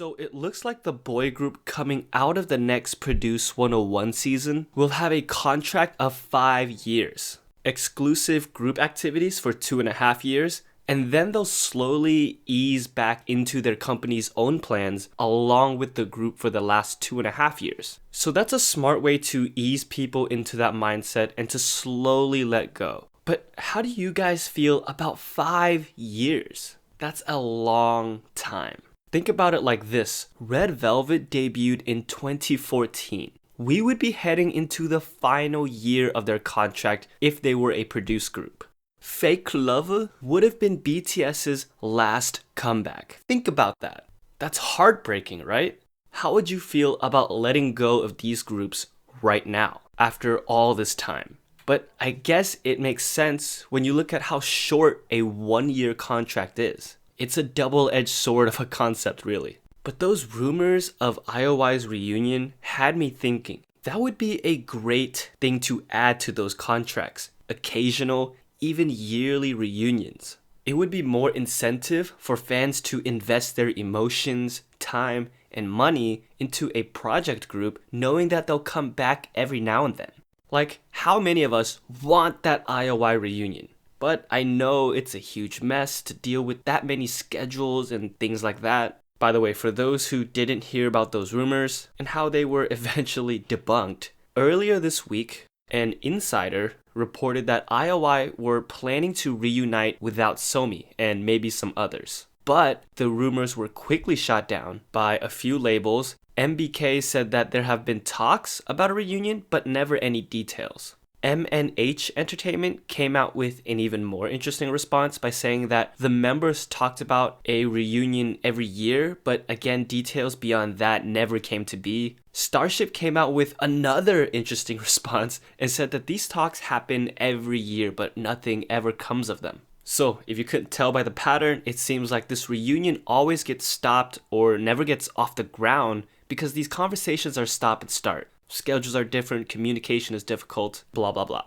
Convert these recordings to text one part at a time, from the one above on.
So it looks like the boy group coming out of the next Produce 101 season will have a contract of 5 years, exclusive group activities for 2.5 years, and then they'll slowly ease back into their company's own plans along with the group for the last 2.5 years. So that's a smart way to ease people into that mindset and to slowly let go. But how do you guys feel about 5 years? That's a long time. Think about it like this. Red Velvet debuted in 2014. We would be heading into the final year of their contract if they were a Produce group. Fake Lover would have been BTS's last comeback. Think about that. That's heartbreaking, right? How would you feel about letting go of these groups right now, after all this time? But I guess it makes sense when you look at how short a 1-year contract is. It's a double-edged sword of a concept, really. But those rumors of IOI's reunion had me thinking, that would be a great thing to add to those contracts. Occasional, even yearly reunions. It would be more incentive for fans to invest their emotions, time, and money into a project group knowing that they'll come back every now and then. Like, how many of us want that IOI reunion? But I know it's a huge mess to deal with that many schedules and things like that. By the way, for those who didn't hear about those rumors and how they were eventually debunked, earlier this week, an insider reported that IOI were planning to reunite without Somi and maybe some others. But the rumors were quickly shot down by a few labels. MBK said that there have been talks about a reunion, but never any details. MNH Entertainment came out with an even more interesting response by saying that the members talked about a reunion every year, but again, details beyond that never came to be. Starship came out with another interesting response and said that these talks happen every year, but nothing ever comes of them. So, if you couldn't tell by the pattern, it seems like this reunion always gets stopped or never gets off the ground because these conversations are stop and start. Schedules are different, communication is difficult, blah blah blah.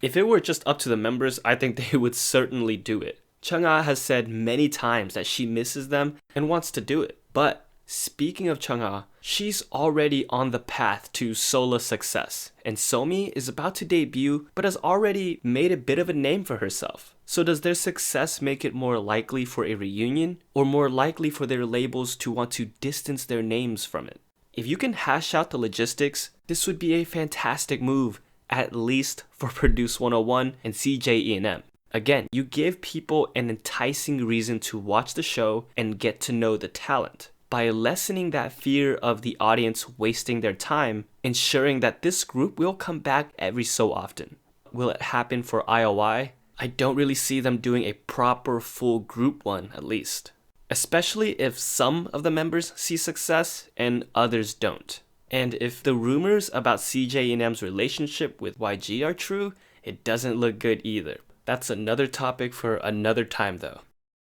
If it were just up to the members, I think they would certainly do it. Chungha has said many times that she misses them and wants to do it. But speaking of Chungha, she's already on the path to solo success, and Somi is about to debut but has already made a bit of a name for herself. So does their success make it more likely for a reunion, or more likely for their labels to want to distance their names from it? If you can hash out the logistics, this would be a fantastic move, at least for Produce 101 and CJE&M. Again, you give people an enticing reason to watch the show and get to know the talent. By lessening that fear of the audience wasting their time, ensuring that this group will come back every so often. Will it happen for IOI? I don't really see them doing a proper full group one, at least. Especially if some of the members see success and others don't. And if the rumors about CJ&M's relationship with YG are true, it doesn't look good either. That's another topic for another time though.